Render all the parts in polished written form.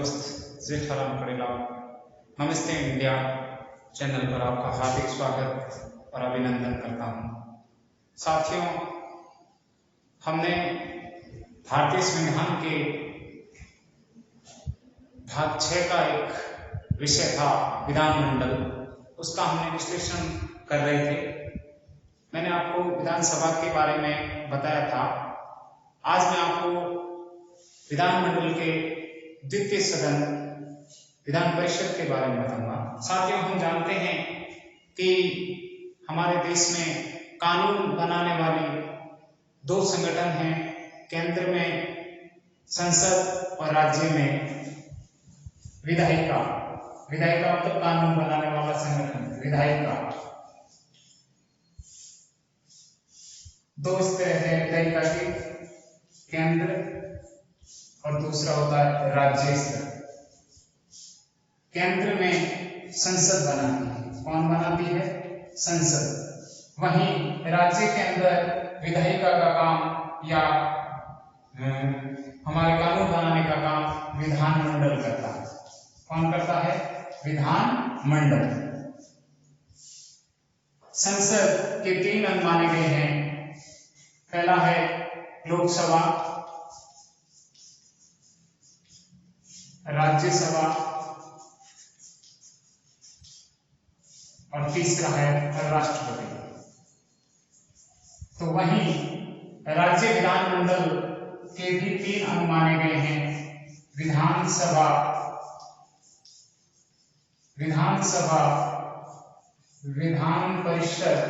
दोस्त जेठाराम कड़ेला नमस्ते India channel पर आपका हार्दिक स्वागत और अभिनंदन करता हूं। साथियों, हमने भारतीय संविधान के भाग 6 का एक विषय था विधानमंडल, उसका हमने विश्लेषण कर रहे थे। मैंने आपको विधानसभा के बारे में बताया था। आज मैं आपको विधानमंडल के द्वितीय सदन विधान परिषद के बारे में बताऊंगा। साथियों, हम जानते हैं कि हमारे देश में कानून बनाने वाले दो संगठन हैं, केंद्र में संसद और राज्य में विधायिका। विधायिका मतलब कानून बनाने वाला संगठन, विधायिका। दो स्तर है विधायिका के, केंद्र और दूसरा होता है राज्य स्तर। केंद्र में संसद बनाती है। कौन बनाती है? संसद। वहीं राज्य के अंदर विधायिका का काम या हमारे कानून बनाने का काम विधानमंडल करता है। कौन करता है? विधानमंडल। संसद के 3 अंग माने गए हैं। पहला है लोकसभा, राज्यसभा और तीसरा है राष्ट्रपति। तो वहीं राज्य विधानमंडल के भी 3 अंग माने गए हैं। विधानसभा, विधान परिषद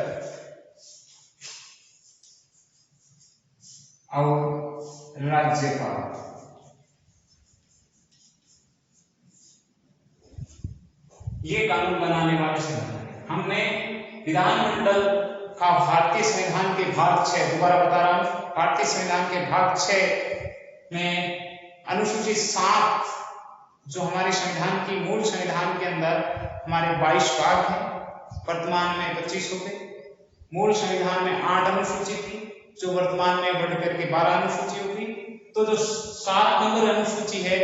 और राज्यपाल। ये कानून बनाने वाले संगठन हैं। हमने विधानमंडल का भारतीय संविधान के भाग 6, दोबारा बता रहा हूं, भारतीय संविधान के भाग 6 में अनुसूची 7 जो हमारे संविधान की मूल संविधान के अंदर हमारे 22 भाग हैं, वर्तमान में 25 हो गए। मूल संविधान में 8 अनुसूची थी जो वर्तमान में बढ़कर के 12 अनुसूची होगी। तो जो 7 नंबर अनुसूची है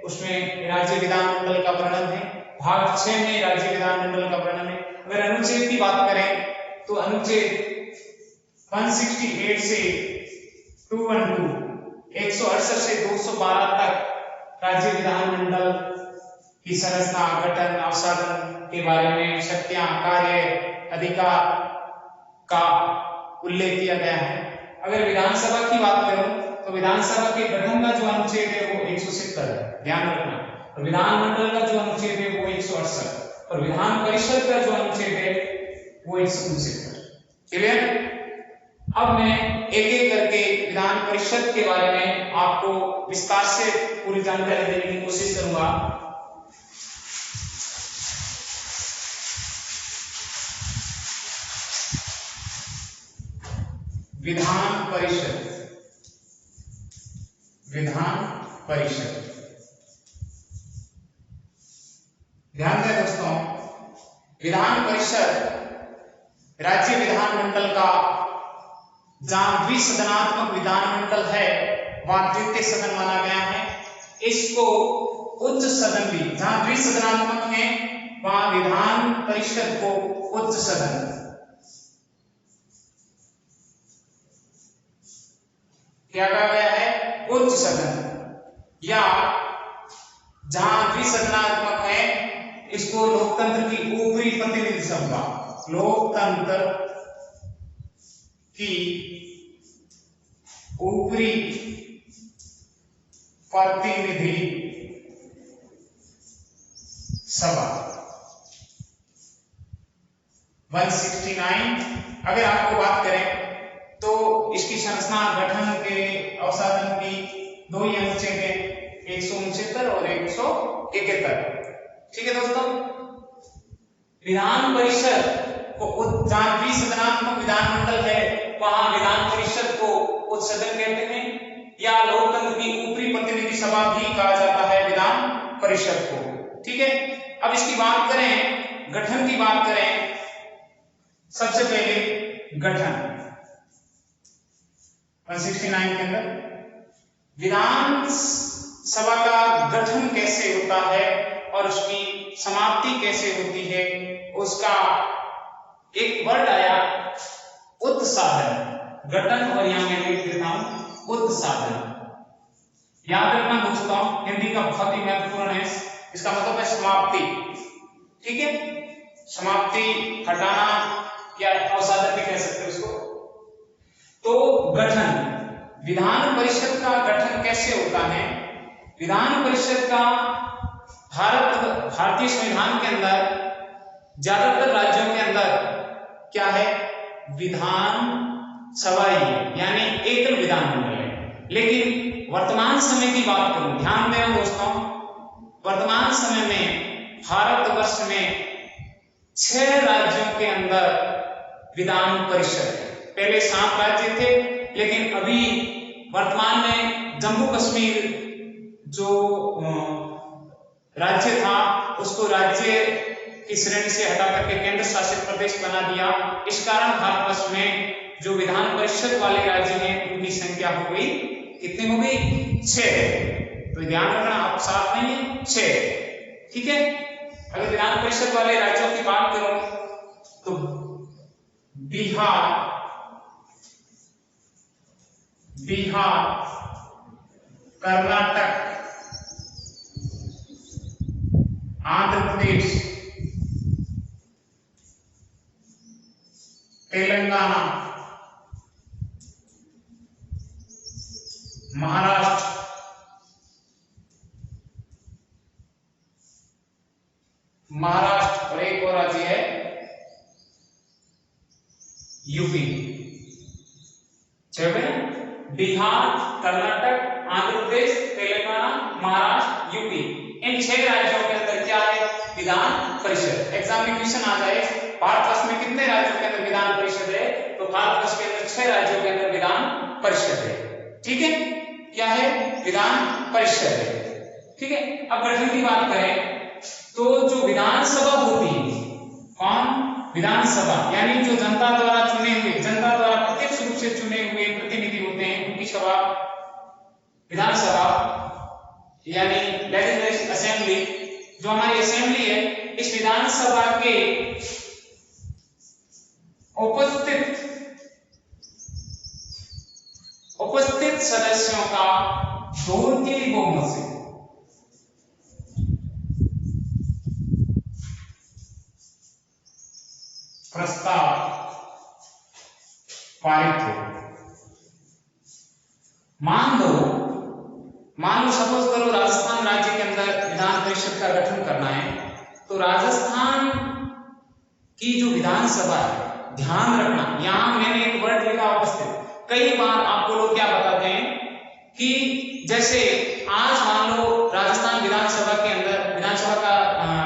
उसमें राज्य विधानमंडल का वर्णन है। भाग 6 में राज्य विधानमंडल का वर्णन है। अगर अनुच्छेद की बात करें तो अनुच्छेद 168 से 212, 168 से 212 तक राज्य विधानमंडल की संरचना, गठन, अवसाधन के बारे में, शक्तियां, कार्य, अधिकार का उल्लेख किया गया है। अगर विधानसभा की बात करूं तो विधानसभा के गठन का जो अनुच्छेद है वो 170 है, ध्यान रखना। और विधानमंडल का जो अनुच्छेद है वो 168 और विधान परिषद का जो अनुच्छेद है वो 169। क्लियर? अब मैं एक एक करके विधान परिषद के बारे में आपको विस्तार से पूरी जानकारी देने की कोशिश करूंगा। विधान परिषद, विधान परिषद। ध्यान दें दोस्तों, विधान परिषद राज्य विधानमंडल का जहां द्विसदनात्मक विधानमंडल है वहां द्वितीय सदन माना गया है। इसको उच्च सदन भी, जहां द्विसदनात्मक है वहां विधान परिषद को उच्च सदन, क्या कहा गया है? उच्च सदन। या जहां द्विसदनात्मक है इसको लोकतंत्र की ऊपरी प्रतिनिधि सभा, लोकतंत्र की ऊपरी प्रतिनिधि सभा 169। अगर आपको बात करें तो इसकी संरचना, गठन के अवसाधन की 2 ही अनुच्छेद है, 169 और 171। ठीक है दोस्तों, विधान परिषद को जहां द्विसदनात्मक विधानमंडल है वहां विधान परिषद को उच्च सदन कहते हैं या लोकतंत्र की ऊपरी प्रतिनिधि सभा भी कहा जाता है विधान परिषद को। ठीक है, अब इसकी बात करें, गठन की बात करें। सबसे पहले गठन 169 के अंदर विधान सभा का गठन कैसे होता है और उसकी समाप्ति कैसे होती है, उसका एक वर्ड आया उत्साधन, गठन, और यहां मैं लिख देता हूं उत्साधन। याद रखना दोस्तों, हिंदी का बहुत ही महत्वपूर्ण है, इसका मतलब है समाप्ति। ठीक है, समाप्ति, हटाना या अवसादन भी कह सकते हो उसको। तो गठन, विधान परिषद का गठन कैसे होता है? विधान परिषद का भारतीय संविधान के अंदर ज्यादातर राज्यों के अंदर क्या है? विधान सभा ही, यानी एकल विधानमंडल है। लेकिन वर्तमान समय की बात करूं, ध्यान दें दोस्तों, वर्तमान समय में भारतवर्ष में 6 राज्यों के अंदर विधान परिषद है। पहले 7 राज्य थे, लेकिन अभी वर्तमान में जम्मू कश्मीर जो राज्य था उसको राज्य की श्रेणी से हटा करके केंद्र शासित प्रदेश बना दिया। इस कारण भारतवर्ष में जो विधान परिषद वाले राज्य हैं उनकी संख्या हो गई, कितनी हो गई? 6। तो ध्यान रखना, आप साथ नहीं है, 6। ठीक है, अगर विधान परिषद वाले राज्यों की बात करूं तो बिहार, कर्नाटक, आंध्र प्रदेश, तेलंगाना, महाराष्ट्र, और एक और राज्य है यूपी। बिहार, कर्नाटक, आंध्र प्रदेश, तेलंगाना, महाराष्ट्र, यूपी, इन 6 राज्यों के अंदर क्या है? विधान परिषद। एग्जाम में क्वेश्चन आ जाए भारतवर्ष में कितने राज्यों के अंदर विधान परिषद है, तो भारतवर्ष के अंदर 6 राज्यों के अंदर विधान परिषद है। ठीक है, क्या है? विधान परिषद है। ठीक है, अब गठन की बात करें तो जो विधानसभा होती है, कौन? विधानसभा, यानी जो जनता द्वारा चुने हुए, जनता द्वारा प्रत्यक्ष रूप से चुने हुए प्रतिनिधि होते हैं, उनकी सभा विधानसभा, यानी लेजिस्लेटिव असेंबली, जो हमारी असेंबली है, इस विधानसभा के उपस्थित सदस्यों का 2/3 बहुमत से प्रस्ताव पारित हो। मान लो सपोज करो राजस्थान राज्य के अंदर विधान परिषद का गठन करना है, तो राजस्थान की जो विधानसभा है, ध्यान रखना, यहां मैंने एक वर्ड लिखा उपस्थित। कई बार आपको लोग क्या बताते हैं कि जैसे आज मान लो राजस्थान विधानसभा के अंदर विधानसभा का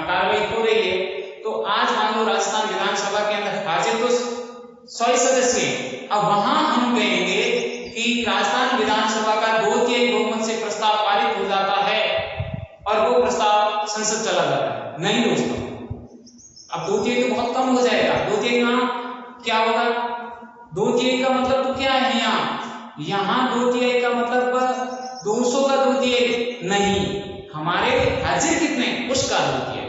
कार्रवाई हो रही है, तो आज मान लो राजस्थान विधानसभा के अंदर हाजिर तो 100 सदस्य हैं। अब वहां हम कहेंगे कि राजस्थान विधानसभा का 2/3 बहुमत से प्रस्ताव पारित हो जाता है और वो प्रस्ताव संसद चला जाता है। नहीं दोस्तों, अब 2/3 तो बहुत कम हो जाएगा। 2/3 क्या होगा? 2/3 का मतलब तो क्या है? यहाँ 2/3 का मतलब 200 का 2/3 नहीं, हमारे हाजिर कितने उसका 2/3।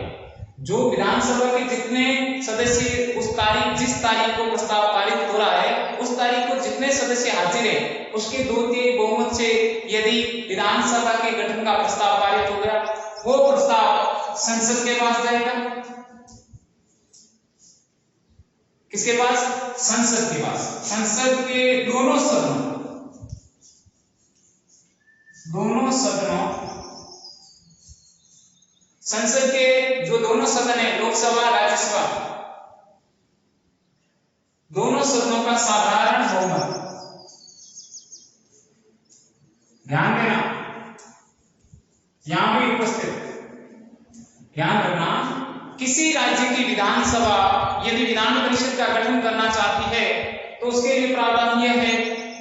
जो विधानसभा के जितने सदस्य उस तारीख, जिस तारीख को प्रस्ताव पारित हो रहा है, उस तारीख को जितने सदस्य हाजिर हैं, उसके 2/3 बहुमत से यदि विधानसभा के गठन का प्रस्ताव पारित हो गया, वो प्रस्ताव संसद के पास जाएगा। किसके पास? संसद के पास। संसद के दोनों सदनों संसद के जो दोनों सदन है, लोकसभा, राज्यसभा, दोनों सदनों का साधारण बहुमत, ध्यान देना, यहां भी उपस्थित, ध्यान रखना, किसी राज्य की विधानसभा यदि विधान परिषद का गठन करना चाहती है तो उसके लिए प्रावधान यह है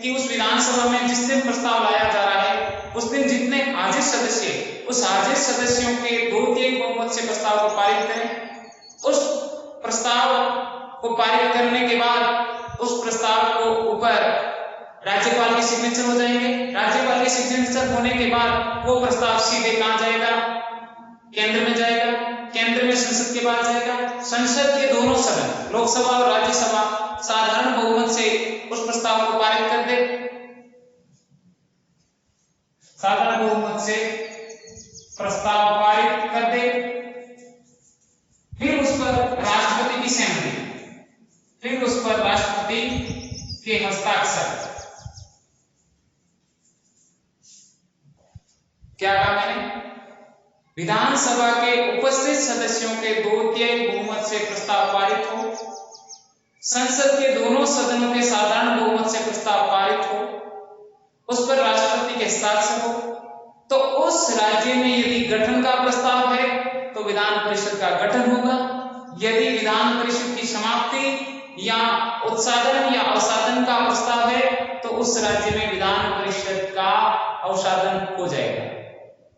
कि उस विधानसभा में जिस दिन प्रस्ताव लाया जा रहा है, उस दिन जितने हाजिर सदस्य, उस हाजिर सदस्यों के 2/3 बहुमत से प्रस्ताव को पारित करें। उस प्रस्ताव को पारित करने के बाद उस प्रस्ताव को ऊपर राज्यपाल के सिग्नेचर हो जाएंगे। राज्यपाल के सिग्नेचर होने के बाद वो प्रस्ताव सीधे कहां जाएगा? केंद्र में जाएगा, केंद्र में संसद के बाद जाएगा, संसद के दोनों सदन लोकसभा और राज्यसभा साधारण बहुमत से उस प्रस्ताव को पारित कर दे, साधारण बहुमत से प्रस्ताव पारित कर दे, फिर उस पर राष्ट्रपति की सहमति, फिर उस पर राष्ट्रपति के हस्ताक्षर। क्या कहा मैंने? विधानसभा के उपस्थित सदस्यों के 2/3 बहुमत से प्रस्ताव पारित हो, संसद के दोनों सदनों के साधारण बहुमत से प्रस्ताव पारित हो, उस पर राष्ट्रपति के हस्ताक्षर हो, तो उस राज्य में यदि गठन का प्रस्ताव है तो विधान परिषद का गठन होगा। यदि विधान परिषद की समाप्ति या उत्सादन या अवसादन का प्रस्ताव है तो उस राज्य में विधान परिषद का अवसादन हो जाएगा।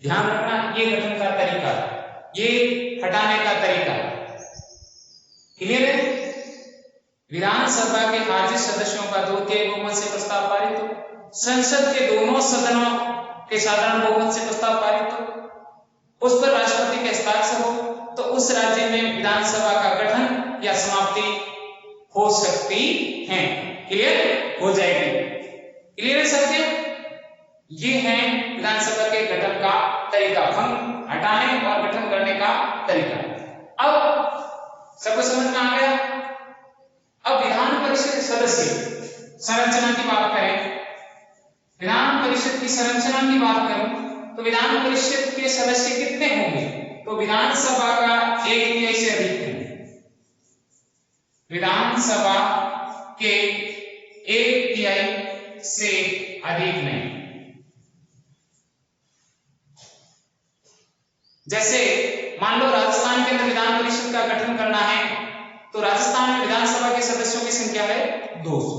ध्यान रखना, ये गठन का तरीका, ये हटाने का तरीका क्लियर है। विधानसभा के हाजिर सदस्यों का 2/3 बहुमत से प्रस्ताव पारित हो, संसद के दोनों सदनों के साधारण बहुमत से प्रस्ताव पारित हो, उस पर राष्ट्रपति के हस्ताक्षर हो, तो उस राज्य में विधानसभा का गठन या समाप्ति हो सकती है। क्लियर हो जाएगी। क्लियर है सबके? ये है विधानसभा के गठन का तरीका, भंग हटाने और गठन करने का तरीका। अब सबको समझ में आ गया। अब विधान परिषद सदस्य संरचना की बात करें, विधान परिषद की संरचना की बात करें तो विधान परिषद के सदस्य कितने होंगे? तो विधानसभा का 1/3 से अधिक है, विधानसभा के 1/3 से अधिक नहीं। जैसे मान लो राजस्थान के अंदर विधान परिषद का गठन करना है तो राजस्थान में विधानसभा के सदस्यों की संख्या है 200।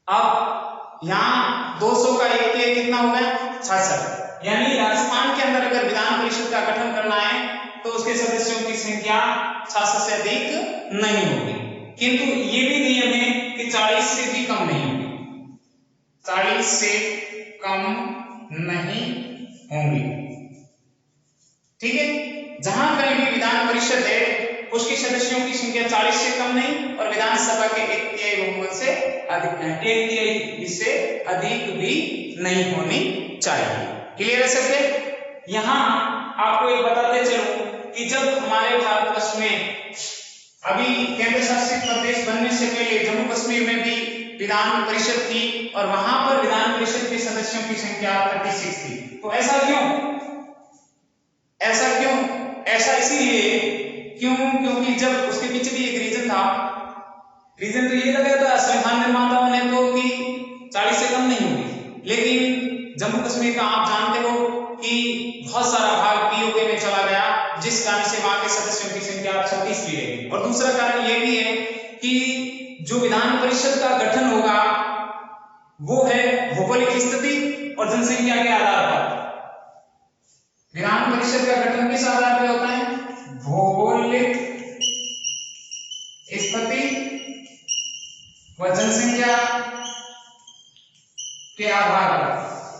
अब यहां 200 का 1/3 कितना हो गया? 66। यानी राजस्थान के अंदर अगर विधान परिषद का गठन करना है तो उसके सदस्यों की संख्या 66 से अधिक नहीं होगी, किंतु ये भी नियम है कि 40 से भी कम नहीं होगी, 40 से कम नहीं होंगी। ठीक है, जहां कहीं भी विधान परिषद है उसके सदस्यों की संख्या 40 से कम नहीं और विधानसभा के 1/3 बहुमत से अधिक, 1/3 से अधिक भी नहीं होनी चाहिए। क्लियर है सबके? यहां आपको एक बताते चलूं कि जब हमारे भारतवर्ष में अभी केंद्र शासित प्रदेश बनने से पहले जम्मू कश्मीर में भी विधान परिषद थी और वहां पर विधान परिषद के सदस्यों की संख्या 36 थी। तो ऐसा क्यों? ऐसा इसीलिए क्योंकि जब उसके पीछे भी एक रीजन था, रीजन तो ये लगाया था संविधान निर्माताओं ने तो कि 40 से कम नहीं होगी, लेकिन जम्मू कश्मीर का आप जानते हो कि बहुत सारा भाग पीओके में चला गया, जिस कारण से वहां के सदस्यों की संख्या 36 भी रही। और दूसरा कारण ये भी है कि जो विधान परिषद का गठन होगा वो है भौगोलिक स्थिति और जनसंख्या के आधार पर। विधान परिषद का गठन किस आधार पर होता है? भौगोलिक स्थिति व जनसंख्या के आधार पर।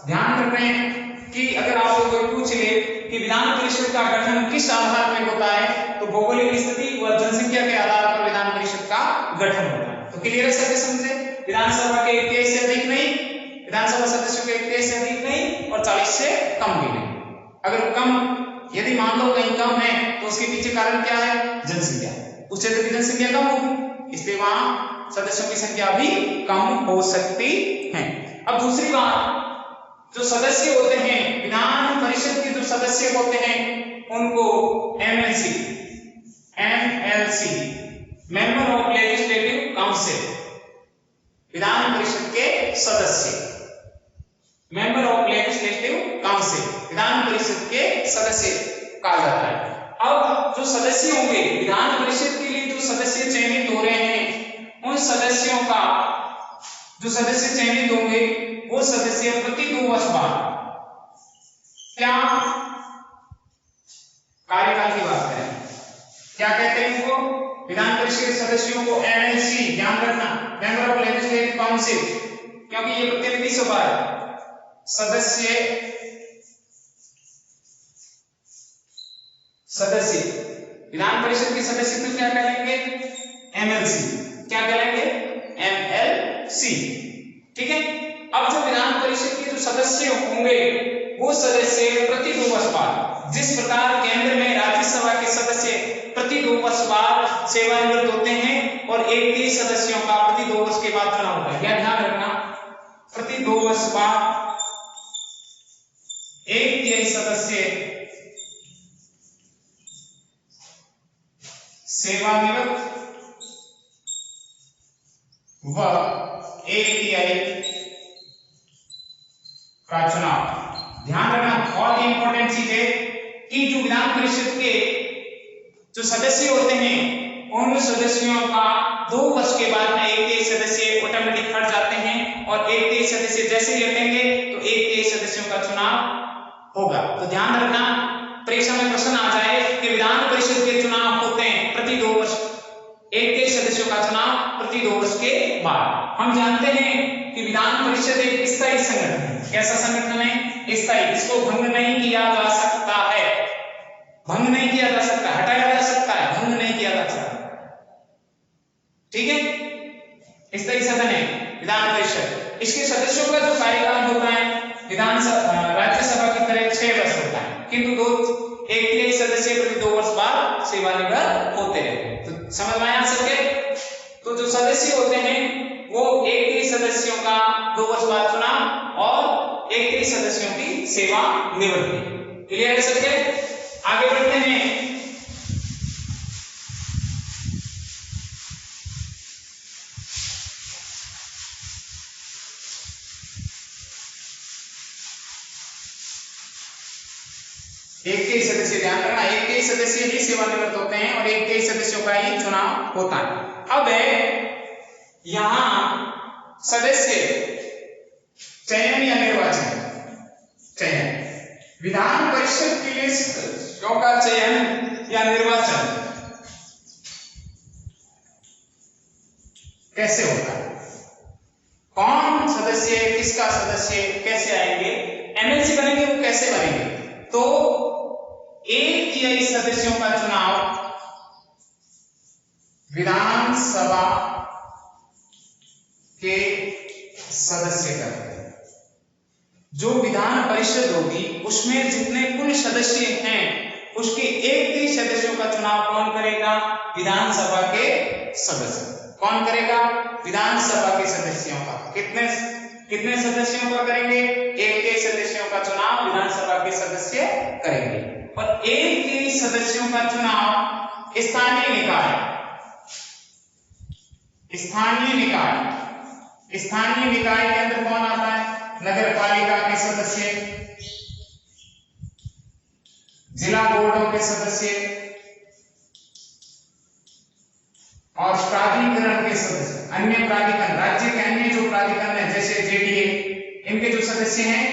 ध्यान रख रहे हैं कि अगर आपको कोई पूछ ले कि विधान परिषद का गठन किस आधार पर होता है तो भौगोलिक स्थिति व जनसंख्या के आधार पर विधान परिषद का गठन होता है। तो क्लियर है सबके समझे? विधानसभा के 1/3 से अधिक नहीं, विधानसभा सदस्यों के 1/3 से अधिक नहीं और 40 से कम भी नहीं। अगर कम, यदि मान लो कहीं कम है तो उसके पीछे कारण क्या है? जनसंख्या। उस क्षेत्र की जनसंख्या कम होगी, इसलिए वहां सदस्यों की संख्या भी कम हो सकती है। अब दूसरी बात, जो सदस्य होते हैं विधान परिषद के, जो सदस्य होते हैं उनको MLC member of legislative council, Vidhan Parishad के सदस्य, member of legislative council, Vidhan Parishad के सदस्य कहा जाता है। अब जो सदस्य होंगे विधान परिषद के लिए, जो सदस्य चयनित हो रहे हैं, उन सदस्यों का, जो सदस्य चयनित होंगे वो सदस्य प्रति 2 वर्ष बाद क्या कार्यकाल की बात करें, क्या कहते हैं उनको? विधान परिषद के सदस्यों को एमएलसी, ध्यान रखना, मेंबर ऑफ लेजिस्लेटिव काउंसिल, क्योंकि ये प्रतिनिधि सभा है, सदस्य सदस्य, विधान परिषद के सदस्य तो क्या कहलाएंगे? एमएलसी। क्या कहलाएंगे? एमएलसी। ठीक है। अब जो विधान परिषद के जो सदस्य होंगे वो सदस्य प्रति 2 वर्ष बाद, जिस प्रकार केंद्र में राज्यसभा के सदस्य प्रति 2 वर्ष बाद सेवानिवृत्त होते हैं और 1 सदस्यों का प्रति 2 वर्ष के बाद चुनाव होता है, यह ध्यान रखना, प्रति 2 वर्ष बाद 1 सदस्य सेवानिवृत्त व 1 का चुनाव। ध्यान रखना, बहुत ही इंपॉर्टेंट चीज है कि जो विधान परिषद के जो सदस्य होते हैं उन सदस्यों का 2 वर्ष के बाद में 1 सदस्य ऑटोमेटिक हट जाते हैं और 1 सदस्य जैसे ही हटेंगे तो 1 सदस्यों का चुनाव होगा। तो ध्यान रखना, परीक्षा में प्रश्न आ जाए कि विधान परिषद के चुनाव होते हैं प्रति 2 वर्ष, 1 सदस्यों का चुनाव प्रति 2 वर्ष के बाद। हम जानते हैं कि विधान परिषद एक स्थायी संगठन है। कैसा संगठन है? स्थायी। इसको भंग नहीं किया जा सकता है, भंग नहीं किया जा सकता, हटाया जा सकता है, भंग नहीं किया जा सकता। ठीक है। स्थायी सदन है विधान परिषद। इसके सदस्यों का जो कार्यकाल होता है राज्यसभा की तरह 6 वर्ष होता है, किंतु 1 सदस्य प्रति 2 वर्ष बाद सेवानिवृत्त होते हैं। तो समझ में आया सबके? तो जो सदस्य होते हैं वो 1 सदस्यों का 2 वर्ष बाद चुनाव और 1 सदस्यों की सेवा निवृत्ति। क्लियर है सबके? आगे बढ़ते हैं। एक सदस्य, ध्यान रखना, 1 सदस्य ही सेवानिवृत्त होते हैं और 1 सदस्यों का ही चुनाव होता है। अब यहां सदस्य चयन या निर्वाचन, चयन, विधान परिषद के लिए सदस्यों का चयन या निर्वाचन कैसे होता है? कौन सदस्य, किसका सदस्य कैसे आएंगे? एमएलसी बनेंगे, वो कैसे बनेंगे? तो 1 सदस्यों का चुनाव विधानसभा के सदस्य करते हैं। जो विधान परिषद होगी उसमें जितने कुल सदस्य हैं उसके 1 सदस्यों का चुनाव कौन करेगा? विधानसभा के सदस्य। कौन करेगा? विधानसभा के सदस्यों का। कितने सदस्यों का करेंगे? 1 सदस्यों का चुनाव विधानसभा के सदस्य करेंगे। और 1 सदस्यों का चुनाव स्थानीय निकाय, स्थानीय निकाय, स्थानीय निकाय के अंदर कौन आता है? नगर पालिका के सदस्य, जिला बोर्डों के सदस्य और प्राधिकरण के सदस्य, अन्य प्राधिकरण, राज्य के अन्य जो प्राधिकरण है जैसे जेडीए, इनके जो सदस्य हैं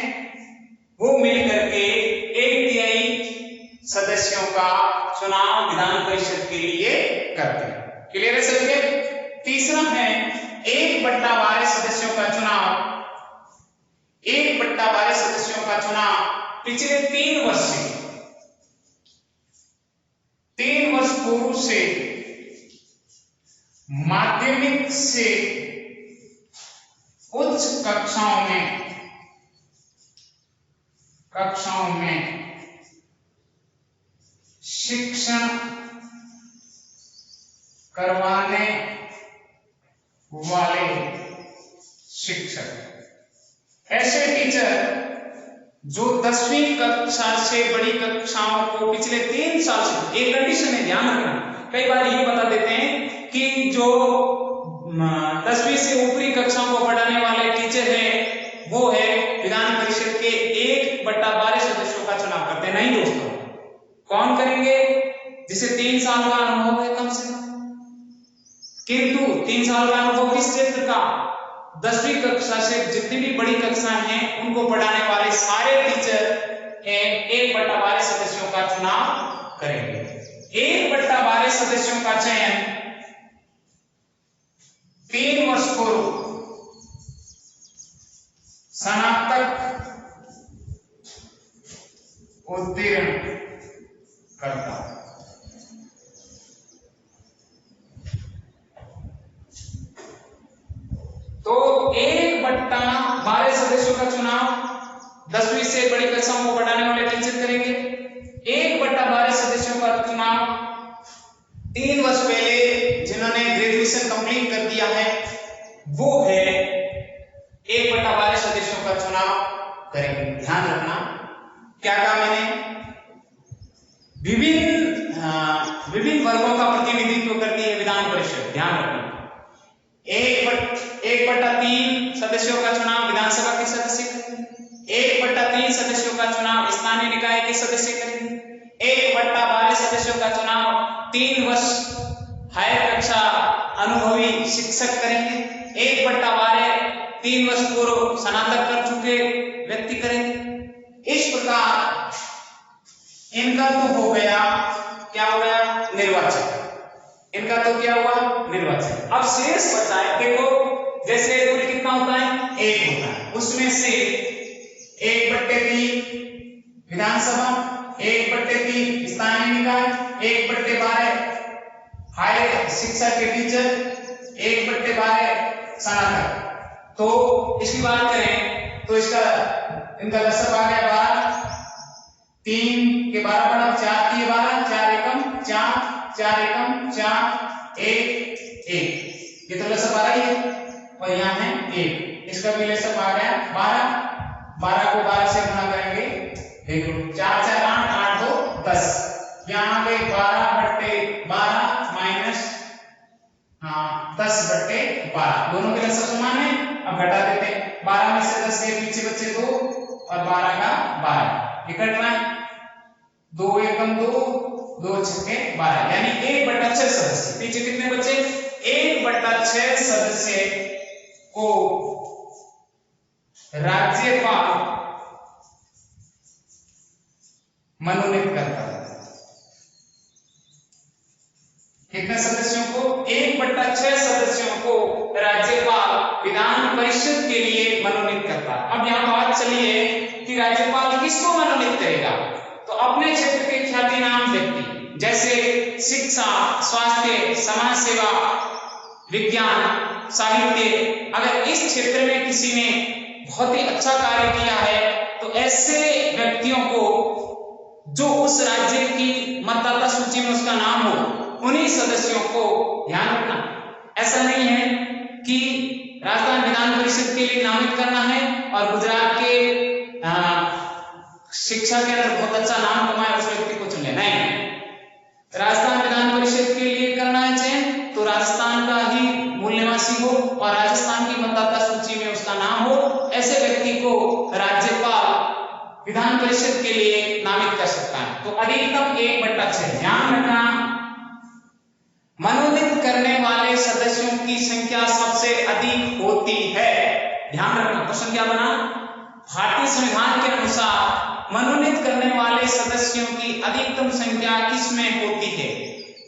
वो मिलकर के 1 सदस्यों का चुनाव विधान परिषद के लिए करते हैं। क्लियर है सबके? तीसरा है 1/12 सदस्यों का चुनाव। 1/12 सदस्यों का चुनाव पिछले 3 वर्ष से, 3 वर्ष पूर्व से माध्यमिक से उच्च कक्षाओं में शिक्षण करवाने वाले शिक्षक, ऐसे टीचर जो 10वीं कक्षा से बड़ी कक्षाओं को पिछले 3 साल से, एक कंडीशन है ध्यान रखना, कई बार ये बता देते हैं कि जो 10वीं से ऊपरी कक्षाओं को पढ़ाने वाले टीचर हैं वो है विधान परिषद के 1/12 सदस्यों का चुनाव करते हैं। नहीं दोस्तों, कौन करेंगे? जिसे 3 साल का अनुभव है कम से कम, किंतु 3 साल का अनुभव किस क्षेत्र का? 10वीं कक्षा से जितनी भी बड़ी कक्षा हैं उनको पढ़ाने वाले सारे टीचर 1/12 सदस्यों का चुनाव करेंगे। 1/12 सदस्यों का चयन 3 वर्ष पूर्व स्नातक उत्तीर्ण करता है। से बड़ी कक्षाओं को पढ़ाने वाले टीचर करेंगे। 1/12 सदस्यों का चुनाव 3 वर्ष पहले जिन्होंने ग्रेजुएशन कंप्लीट कर दिया है वो है 1/12 सदस्यों का चुनाव करेंगे। ध्यान रखना क्या कहा मैंने, विभिन्न वर्गों का प्रतिनिधित्व करती है विधान परिषद। ध्यान रखना 1/3 सदस्यों का चुनाव विधानसभा के सदस्य करेंगे, 1/3 सदस्यों का चुनाव स्थानीय निकाय के सदस्य करेंगे, 1/12 सदस्यों का चुनाव 3 वर्ष हायर कक्षा अनुभवी शिक्षक करेंगे, 1/12 3 वर्ष पूर्व स्नातक कर चुके व्यक्ति करेंगे। इस प्रकार इनका तो हो गया, क्या हो गया, निर्वाचन। इनका तो क्या हुआ, निर्वाचन। अब शेष बचा है, देखो जैसे कुल कितना होता है, 1 होता है, उसमें से 1/3 विधानसभा, 1/3 स्थानीय निकाय, 1/12 हायर शिक्षा के टीचर, 1/12 स्नातक। तो इसकी बात करें तो इसका इनका दशक आ गया 12, 3 के 12 बना, 4 के 12, 4 एकम 4, 4 एकम 4, 1 1, ये तो लसब आ रही है और यहाँ है 1, इसका भी लसब आ गया 12, 12 को 12 से गुणा करेंगे, देखो 4 4 8 8 2 10, यहाँ पे 12/12 माइनस 10/12, दोनों के लसब समान है। अब घटा देते हैं, 12 में से 10 के पीछे बचे 2 और 12 का 12, ये कट रहा है, 2 एकम 2, 2 छक्के 12, यानी 1/6 सदस्य। पीछे कितने बचे, 1/6 सदस्य को राज्यपाल मनोनीत करता है। कितने सदस्यों को, 1/6 सदस्यों को राज्यपाल विधान परिषद के लिए मनोनीत करता है। अब यहां बात चली है कि राज्यपाल किसको मनोनीत करेगा, तो अपने क्षेत्र के ख्यातिनाम व्यक्ति जैसे शिक्षा, स्वास्थ्य, समाज सेवा, विज्ञान, साहित्य, अगर इस क्षेत्र में किसी ने बहुत ही अच्छा कार्य किया है तो ऐसे व्यक्तियों को जो उस राज्य की मतदाता सूची में उसका नाम हो, उन्हीं सदस्यों को, ध्यान रखना ऐसा नहीं है कि राजस्थान विधान परिषद के लिए नामित करना है और गुजरात के शिक्षा के अंदर बहुत अच्छा नाम कमाया उस व्यक्ति को चुन लेना है। राजस्थान विधान परिषद के लिए करना है चयन तो राजस्थान का ही मूल निवासी हो और राजस्थान की मतदाता सूची में उसका नाम हो, ऐसे व्यक्ति को राज्यपाल विधान परिषद के लिए नामित कर सकता है। तो अधिकतम 1/6। ध्यान रखना मनोनीत करने वाले सदस्यों की संख्या सबसे अधिक होती है। ध्यान रखना क्वेश्चन क्या बना, भारतीय संविधान के अनुसार मनोनीत करने वाले सदस्यों की अधिकतम संख्या किसमें होती है,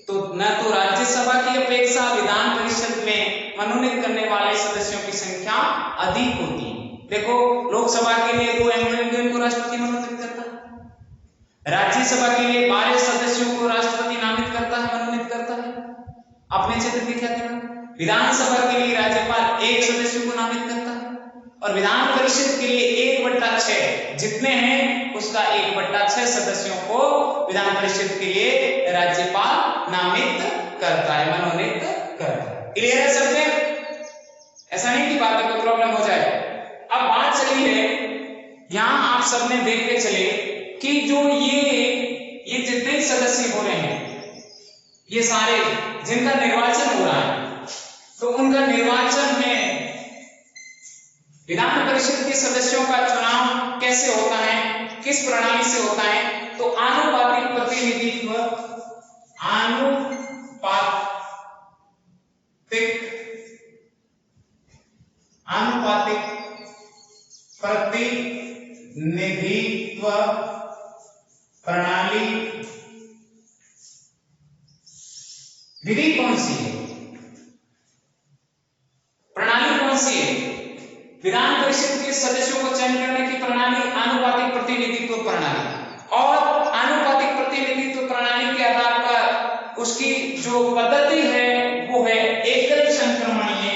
तो न तो राज्यसभा की अपेक्षा विधान परिषद में मनोनीत करने वाले सदस्यों की संख्या अधिक होती है। देखो लोकसभा के लिए 2 एंग्लो इंडियन को राष्ट्रपति मनोनीत करता है, राज्यसभा के लिए 12 सदस्यों को राष्ट्रपति नामित करता है, मनोनीत करता है अपने क्षेत्र के ख्यातिनाम। विधानसभा के लिए राज्यपाल 1 सदस्य को नामित करता है और विधान परिषद के लिए 1/6 जितने हैं उसका 1/6 सदस्यों को विधान परिषद के लिए राज्यपाल नामित करता है, मनोनीत करता है। क्लियर है सब्जेक्ट, ऐसा नहीं कि बात में कोई प्रॉब्लम हो जाए। अब बात चली है, यहां आप सबने देख के चले कि जो ये जितने सदस्य हो रहे हैं ये सारे जिनका निर्वाचन हो रहा है तो उनका निर्वाचन में विधान परिषद के सदस्यों का चुनाव कैसे होता है, किस प्रणाली से होता है, तो आनुपातिक प्रतिनिधित्व, आनुपातिक प्रतिनिधित्व प्रणाली। विधि कौन सी है, प्रणाली कौन सी है, विधान परिषद के सदस्यों को चयन करने की प्रणाली आनुपातिक प्रतिनिधित्व प्रणाली। और आनुपातिक प्रतिनिधित्व प्रणाली के आधार पर उसकी जो पद्धति है वो है एकल संक्रमणीय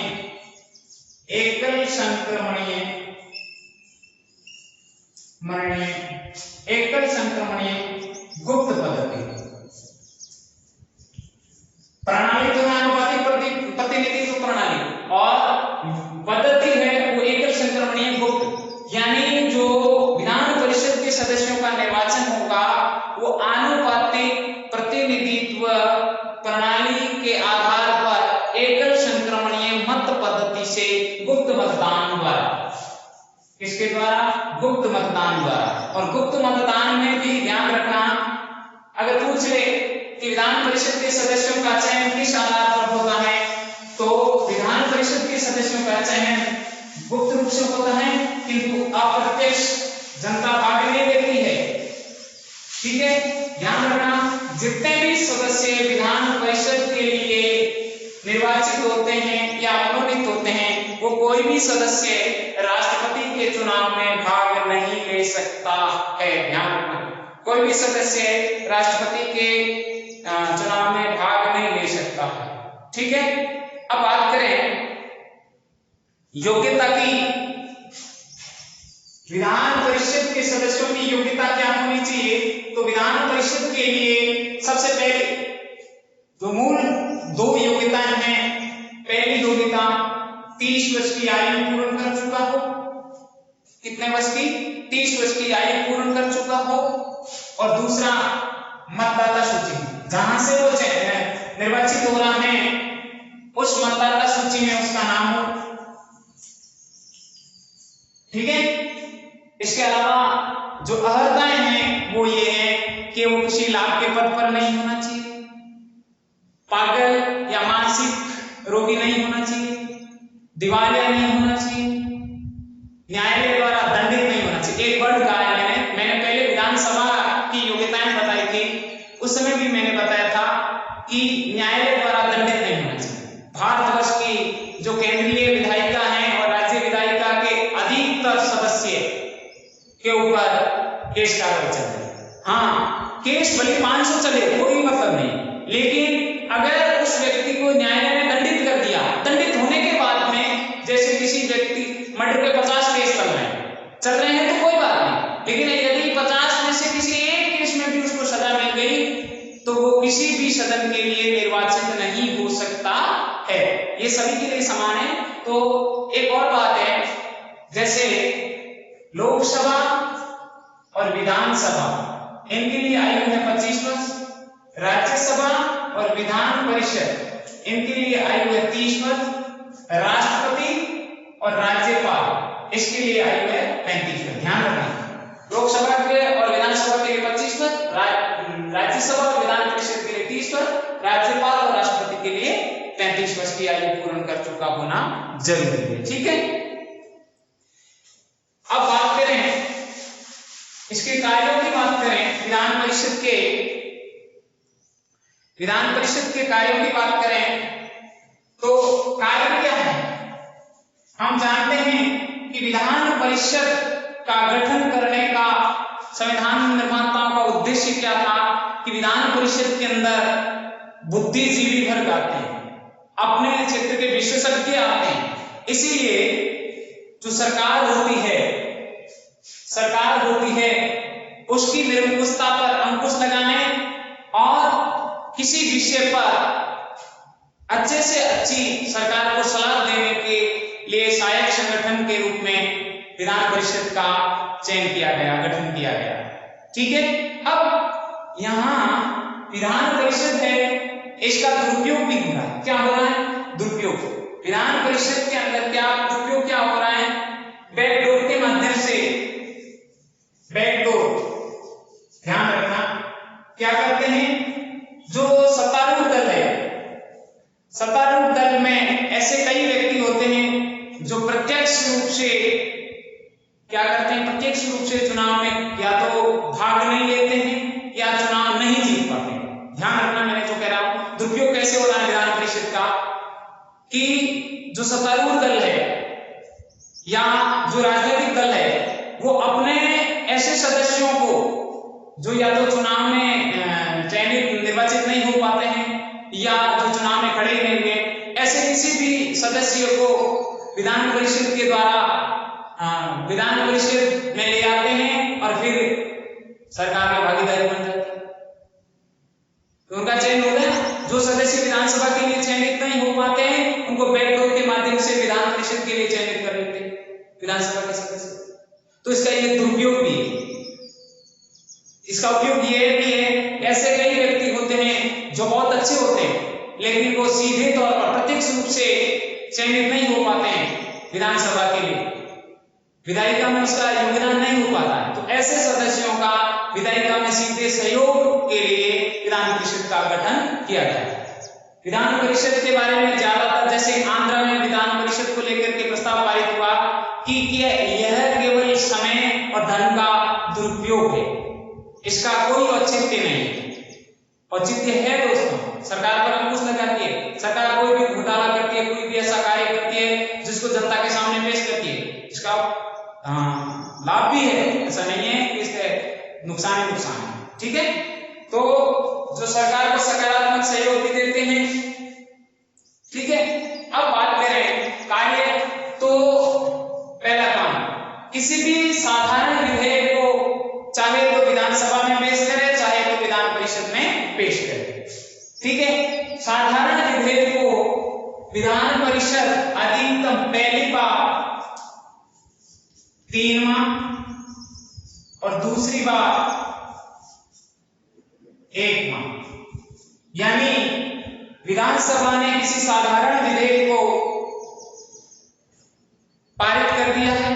आधार पर एकल संक्रमणीय मत पद्धति से गुप्त मतदान द्वारा, किसके द्वारा? गुप्त मतदान द्वारा। और गुप्त मतदान में भी ध्यान रखना, अगर पूछ ले कि विधान परिषद के सदस्यों का चयन किस आधार पर होता है, तो विधान परिषद के सदस्यों का चयन गुप्त रूप से होता है, किंतु अप्रत्यक्ष जनता भाग नहीं लेती है। ठीक है, ध्यान रखना, जितने भी सदस्य विधान परिषद के लिए निर्वाचित होते हैं या मनोनीत होते हैं, वो कोई भी सदस्य राष्ट्रपति के चुनाव में भाग नहीं ले सकता है। ध्यान रखना, कोई भी सदस्य राष्ट्रपति के चुनाव में भाग नहीं ले सकता है। ठीक है, अब बात करें योग्यता की। विधान परिषद के सदस्यों की योग्यता क्या होनी चाहिए? तो विधान परिषद के लिए सबसे पहले जो मूल 2 योग्यताएं हैं, पहली योग्यता 30 वर्ष की आयु पूर्ण कर चुका हो। कितने वर्ष की? 30 वर्ष की आयु पूर्ण कर चुका हो। और दूसरा मतदाता सूची, जहां से वो निर्वाचित हो रहा है उस मतदाता सूची में उसका नाम हो। ठीक है, इसके अलावा जो अर्हताएं हैं वो ये है कि वो किसी लाभ के पद पर नहीं होना चाहिए, पागल या मानसिक रोगी नहीं होना चाहिए, दिवालिया नहीं होना चाहिए, न्यायालय द्वारा दंडित नहीं होना चाहिए। एक वर्ड कहा है मैंने पहले विधानसभा की योग्यताएं बताई थी, उस समय भी मैंने बताया था कि न्यायालय द्वारा दंडित नहीं होना चाहिए। भारतवर्ष की जो केंद्रीय विधायिका है और राज्य विधायिका के अधिकतर सदस्य के ऊपर केस कार्रवाई चल रही है। हाँ, केस भले 500 चले, कोई मतलब नहीं, लेकिन अगर उस व्यक्ति को न्यायालय ने दंडित कर दिया, दंडित होने के बाद में जैसे किसी व्यक्ति मर्डर के 50 केस चल रहे हैं तो कोई बात नहीं, लेकिन यदि 50 में से किसी एक केस में भी उसको सजा मिल गई तो वो किसी भी सदन के लिए निर्वाचित नहीं हो सकता है। ये सभी के लिए समान है। तो एक और बात है, जैसे लोकसभा और विधानसभा, इनके लिए आयु है 25 वर्ष, राज्यसभा और विधान परिषद इनके लिए आयु है 30 वर्ष, राष्ट्रपति और राज्यपाल इसके लिए आयु है 35 वर्ष। ध्यान रखना, लोकसभा के और विधानसभा के लिए 25 वर्ष, राज्यसभा और विधान परिषद के लिए 30 वर्ष, राज्यपाल और राष्ट्रपति के लिए 35 वर्ष की आयु पूर्ण कर चुका होना जरूरी है। ठीक है, अब बात करें इसके कार्यों की बात करें, विधान परिषद के कार्यों की बात करें तो कार्य क्या है? हम जानते हैं कि विधान परिषद का गठन करने का संविधान निर्माताओं का उद्देश्य क्या था कि विधान परिषद के अंदर बुद्धिजीवी वर्ग आते हैं, अपने क्षेत्र के विशेषज्ञ आते हैं। इसीलिए जो सरकार होती है उसकी निरंकुशता पर अंकुश लगाने और किसी विषय पर अच्छे से अच्छी सरकार को सलाह देने के लिए सहायक संगठन के रूप में विधान परिषद का चयन किया गया, गठन किया गया। ठीक है, अब यहाँ विधान परिषद है, इसका दुरुपयोग भी हो रहा है। क्या हो रहा है? दुरुपयोग। विधान परिषद के अंदर क्या दुरुपयोग क्या हो रहा है? बैकडोर के माध्यम से, बैकडोर, ध्यान रखना, क्या करते हैं? जो सत्तारूढ़ दल है, सत्तारूढ़ दल में ऐसे कई व्यक्ति होते हैं जो प्रत्यक्ष रूप से क्या करते हैं? प्रत्यक्ष रूप से चुनाव में या तो भाग नहीं लेते हैं या चुनाव नहीं जीत पाते हैं। ध्यान रखना, मैंने जो कह रहा हूं, दुरुपयोग कैसे हो रहा है विधान परिषद का कि जो सत्तारूढ़ दल है या जो राजनीतिक दल है वो अपने ऐसे सदस्यों को जो या तो चुनाव में चयनित निर्वाचित नहीं हो पाते हैं या जो चुनाव में खड़े नहीं हुए, ऐसे किसी भी सदस्य को विधान परिषद के द्वारा विधान परिषद में ले आते हैं और फिर सरकार में भागीदारी बन जाती है। तो उनका चयन हो गया। जो सदस्य विधानसभा के लिए चयनित नहीं हो पाते हैं उनको बैकडोर के माध्यम से विधान परिषद के लिए चयनित कर लेते हैं विधानसभा के सदस्य। तो इसका ये दुरुपयोग भी है। इसका उपयोग ये भी है, ऐसे कई व्यक्ति होते हैं जो बहुत अच्छे होते हैं लेकिन वो सीधे तौर पर प्रत्यक्ष रूप से चयनित नहीं हो पाते हैं विधानसभा के लिए, विधायिका में उसका योगदान नहीं हो पाता है, तो ऐसे सदस्यों का विधायिका में सीधे सहयोग के लिए विधान परिषद का गठन किया गया है। विधान परिषद के बारे में ज्यादातर, जैसे आंध्र में विधान परिषद को लेकर के प्रस्ताव पारित हुआ कि यह केवल समय और धन का दुरुपयोग है, इसका कोई औचित्य नहीं है। औचित्य है दोस्तों, सरकार पर अंकुश लगाती है, सरकार कोई भी घोटाला करती है, कोई भी ऐसा कार्य करती है जिसको जनता के सामने पेश करती है, इसका लाभ भी है, ऐसा नहीं है कि इससे नुकसान ही नुकसान है, ठीक है। तो जो सरकार को सकारात्मक सहयोग भी देते हैं, ठीक है। अब बात करें कार्य, तो पहला काम, किसी भी साधारण विधेयक को चाहे तो विधानसभा में पेश करे, चाहे तो विधान परिषद में पेश करे, ठीक है। साधारण विधेयक को विधान परिषद अधिकतम पहली बार 3 माह और दूसरी बार 1 माह, यानी विधानसभा ने किसी साधारण विधेयक को पारित कर दिया है,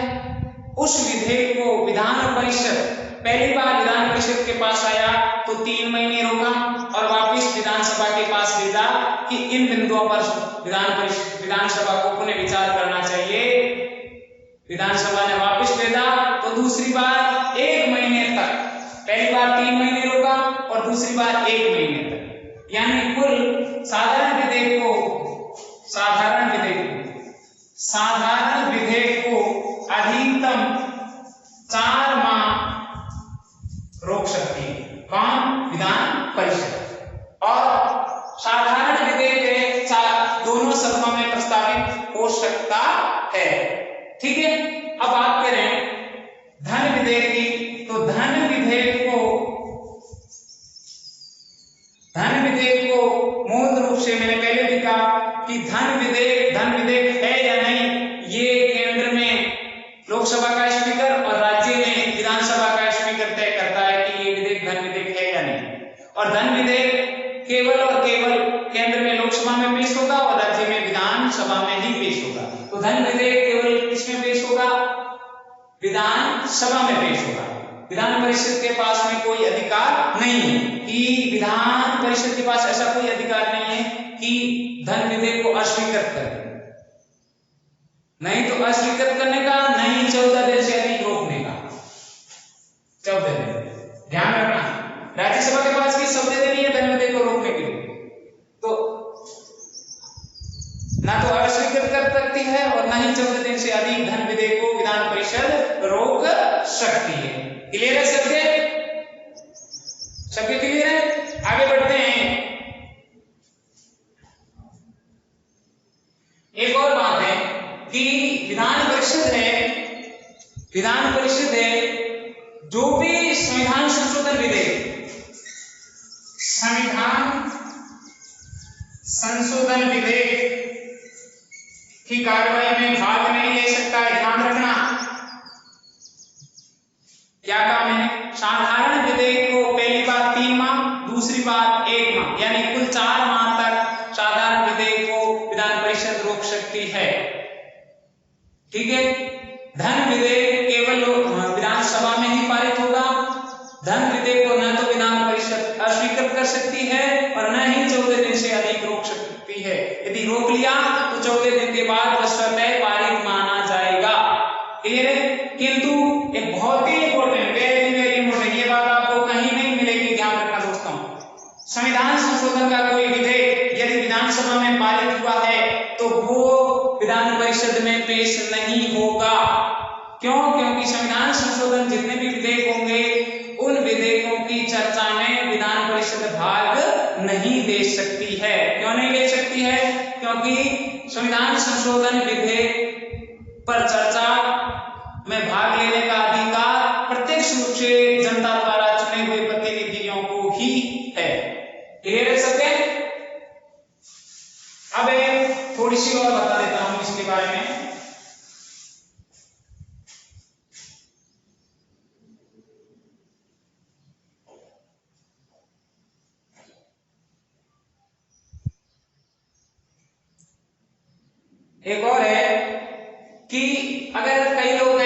उस विधेयक को विधान परिषद पहली बार विधान परिषद के पास आया तो 3 महीने रोका और वापस विधानसभा के पास भेजा कि इन बिंदुओं पर विधानसभा को पुनः विचार करना चाहिए। विधानसभा ने वापस भेजा तो दूसरी बार 1 महीने तक, पहली बार 3 महीने रोका और दूसरी बार 1 महीने तक, यानी कुल साधारण विधेयक को अधिकतम 4 माह रोक सकती है, कौन? विधान परिषद। और साधारण विधेयक दोनों सदनों में प्रस्तावित हो सकता है, ठीक है। अब बात करें धन विधेयक की, तो धन विधेयक को मूल रूप से मैंने पहले भी कहा कि धन विधेयक है या नहीं, ये केंद्र में लोकसभा का स्पीकर और राज्य में विधानसभा का स्पीकर तय करता है कि ये विधेयक धन विधेयक है या नहीं। और धन विधेयक केवल और केवल केंद्र में लोकसभा में पेश होगा और राज्य में विधानसभा में ही पेश होगा। तो धन विधेयक केवल किसमें पेश होगा? विधानसभा में पेश होगा। विधान परिषद के पास में कोई अधिकार नहीं है कि विधान परिषद के पास ऐसा कोई अधिकार नहीं है कि धन विधेयक को अस्वीकृत करे, नहीं तो अस्वीकृत करने का, नहीं 14 दिन से अधिक रोकने का। 14 दिन ध्यान रखना, राज्यसभा के पास की शब्द नहीं है धन विधेयक को रोकने के लिए, तो ना तो अस्वीकृत कर सकती है और ना ही 14 दिन से अधिक धन विधेयक को विधान परिषद रोक सकती है। क्लियर है सबके क्लियर है? आगे बढ़ते हैं। एक और बात है कि विधान परिषद है जो भी संविधान संशोधन विधेयक की कार्रवाई में भाग नहीं ले सकता है। ध्यान रखना, क्या कहा मैंने? साधारण विधेयक को पहली बार 3 माह, दूसरी बार 1 माह, यानी कुल 4 माह तक साधारण विधेयक को विधान परिषद रोक सकती है, ठीक है। धन विधेयक केवल विधानसभा में ही पारित होगा। धन विधेयक को न तो विधान परिषद अस्वीकृत कर सकती है और न ही 14 दिन से अधिक रोक सकती है। यदि रोक लिया तो 14 दिन के बाद वह स्वतः पारित माना जाएगा। क्लियर है? किंतु एक बहुत ही इंपॉर्टेंट, वेरी इंपॉर्टेंट, ये बात आपको कहीं नहीं मिलेगी, ध्यान रखना दोस्तों। संविधान संशोधन का कोई विधेयक यदि विधानसभा में पारित हुआ है तो वो विधान परिषद में पेश नहीं होगा। क्यों? क्योंकि संविधान संशोधन जितने भी विधेयक होंगे उन विधेयकों की चर्चा में विधान परिषद भाग नहीं ले सकती है। क्यों नहीं ले सकती है? क्योंकि संविधान संशोधन विधेयक पर चर्चा में भाग लेने का अधिकार प्रत्यक्ष रूप से जनता द्वारा चुने हुए प्रतिनिधियों को ही है। क्लियर है सबके? अब एक थोड़ी सी और बता देता हूं इसके बारे में। एक और है कि अगर कई लोग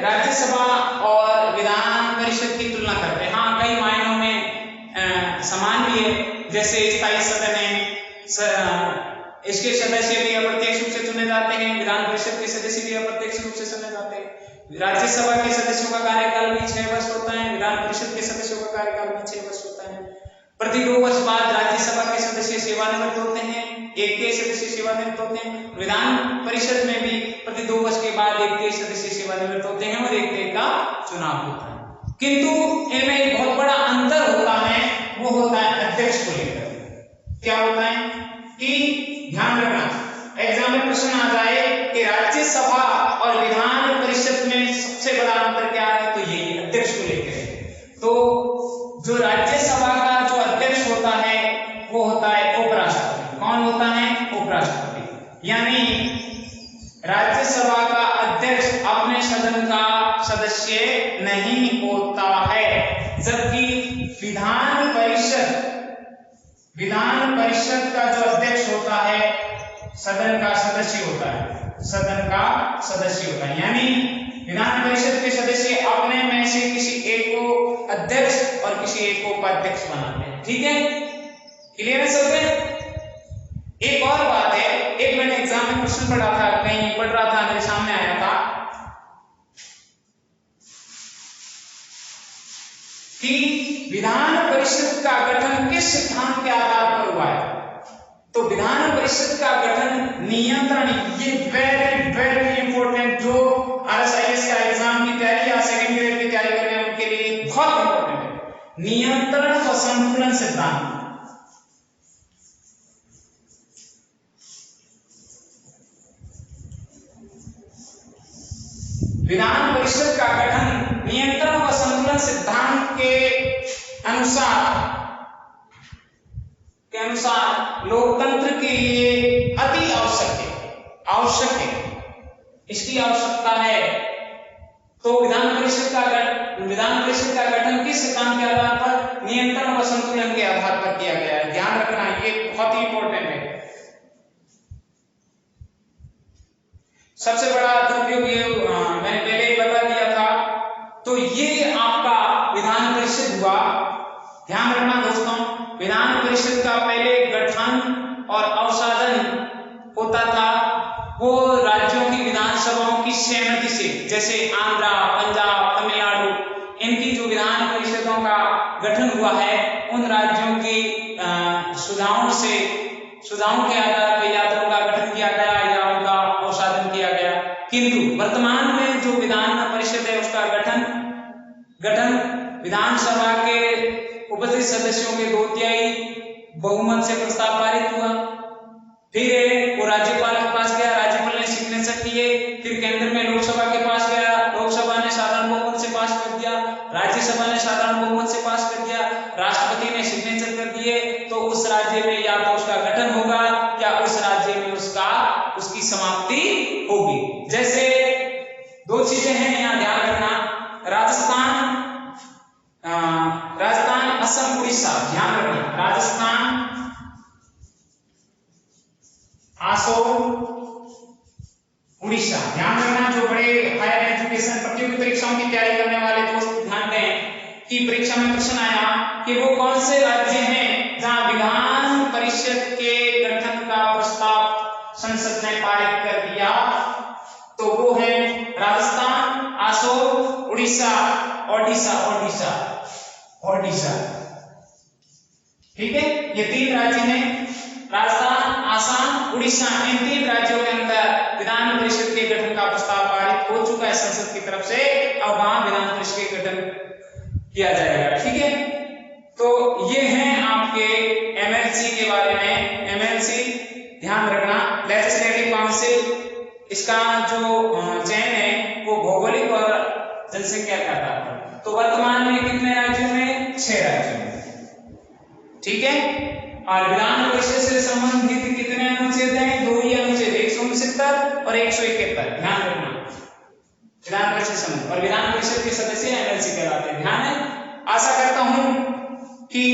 राज्यसभा और विधान परिषद की तुलना करते हैं, हाँ कई मायनों में समान भी है, जैसे स्थायी सदन है, इसके सदस्य भी अप्रत्यक्ष रूप से चुने जाते हैं, विधान परिषद के सदस्य भी अप्रत्यक्ष रूप से चुने जाते हैं, राज्यसभा के सदस्यों का कार्यकाल भी 6 वर्ष होता है, विधान परिषद के सदस्यों का कार्यकाल भी 6 वर्ष होता है। प्रति 2 वर्ष बाद राज्यसभा के सदस्य सेवानिवृत्त होते हैं, एक के सदस्य सेवानिवृत्त होते हैं, विधान परिषद में भी प्रति 2 वर्ष के बाद एक के सदस्य सेवानिवृत्त होते हैं और एक का चुनाव होता है। किंतु इनमें एक बहुत बड़ा अंतर होता है, वो होता है अध्यक्ष को लेकर। क्या होता है कि ध्यान रखना, एग्जाम में प्रश्न आ जाए कि राज्यसभा और विधान परिषद में सबसे बड़ा अंतर क्या है, तो ये अध्यक्ष को लेकर है। तो जो राज्यसभा का जो अध्यक्ष होता है वो होता है उपराष्ट्रपति। कौन होता है? उपराष्ट्रपति। यानी राज्यसभा का अध्यक्ष अपने सदन का सदस्य नहीं होता है, जबकि विधान परिषद का जो अध्यक्ष होता है सदन का सदस्य होता है, सदन का सदस्य होता है। यानी विधान परिषद के सदस्य अपने में से किसी एक को अध्यक्ष और किसी एक को उपाध्यक्ष बनाते हैं। ठीक है, क्लियर है सबके? एक और बात है, एक मैंने एग्जाम में क्वेश्चन पढ़ा था, कहीं पढ़ रहा था, मेरे सामने आया था कि विधान परिषद का गठन किस सिद्धांत के आधार पर हुआ है। तो विधान परिषद का गठन नियंत्रण, ये वेरी वेरी इंपॉर्टेंट, जो RSIS का एग्जाम की तैयारी या सेकंड ग्रेड की तैयारी कर रहे हैं उनके लिए बहुत इंपॉर्टेंट है। नियंत्रण व संतुलन सिद्धांत। विधान परिषद का गठन नियंत्रण व संतुलन सिद्धांत के अनुसार लोकतंत्र के लिए अति आवश्यक है। इसकी आवश्यकता है। तो विधान परिषद का गठन किस सिद्धांत के आधार पर? नियंत्रण व संतुलन के आधार पर किया गया है। ध्यान रखना, ये बहुत ही इंपॉर्टेंट है। सबसे बड़ा दुरुपयोग ये मैंने पहले ही बता दिया था। तो ये आपका विधान परिषद हुआ। ध्यान रखना दोस्तों, विधान परिषद का पहले गठन और अवसादन होता था वो राज्यों की विधानसभाओं की सहमति से, जैसे आंध्रा, पंजाब, तमिलनाडु, इनकी जो विधान परिषदों का गठन हुआ है उन राज्यों की सुझावों के आधार पर या तो उनका गठन किया गया या उनका अवसादन किया गया। किंतु वर्तमान में जो विधान परिषद है उसका गठन विधानसभा के उपस्थित सदस्यों के 2/3 बहुमत से प्रस्ताव पारित हुआ, फिर वो राज्यपाल के पास गया, राज्यपाल ने सिग्नेचर किए, फिर केंद्र में लोकसभा के पास गया, लोकसभा ने साधारण बहुमत से पास कर दिया, राज्यसभा ने साधारण बहुमत से पास कर दिया, राष्ट्रपति ने सिग्नेचर कर दिए। तो उस राज्य में या तो उसका गठन होगा या उस राज्य में उसकी समाप्ति होगी। जैसे 2 चीजें हैं यहाँ ध्यान रखना, राजस्थान, असम, उड़ीसा। ध्यान रखना, राजस्थान, असम, उड़ीसा। ध्यान रखना, जो बड़े हायर एजुकेशन प्रतियोगी परीक्षाओं की तैयारी करने वाले दोस्त ध्यान दें कि परीक्षा में प्रश्न आया कि वो कौन से राज्य हैं जहां विधान परिषद के गठन का प्रस्ताव संसद ने पारित कर दिया। तो वो है राजस्थान, असम, उड़ीसा, ओडिशा। ठीक है, ये 3 राज्य हैं, राजस्थान, आसाम, उड़ीसा। इन 3 राज्यों के अंदर विधान परिषद के गठन का प्रस्ताव पारित हो चुका है संसद की तरफ से। अब वहां विधान परिषद के गठन किया जाएगा। ठीक है, तो ये हैं आपके MLC के बारे में। MLC ध्यान रखना, लेजिस्लेटिव काउंसिल, इसका जो चयन है वो भौगोलिक और जनसंख्या के आधार पर। तो वर्तमान में कितने राज्यों में? 6 राज्यों में। ठीक है, और विधान परिषद से संबंधित कितने अनुच्छेद हैं? 2 ही अनुच्छेद, 169 और 171। ध्यान रखना, विधान परिषद संबंध और विधान परिषद के सदस्य MLC कहलाते हैं। ध्यान है। आशा करता हूं कि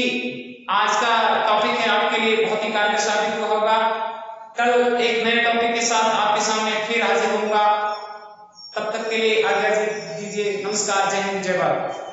आज का टॉपिक है आपके लिए बहुत ही कारगर साबित हुआ होगा। कल एक नए टॉपिक के साथ आप आपके सामने फिर हाजिर होऊंगा। तब तक के लिए आज्ञा दीजिए। नमस्कार, जय हिंद, जय भारत।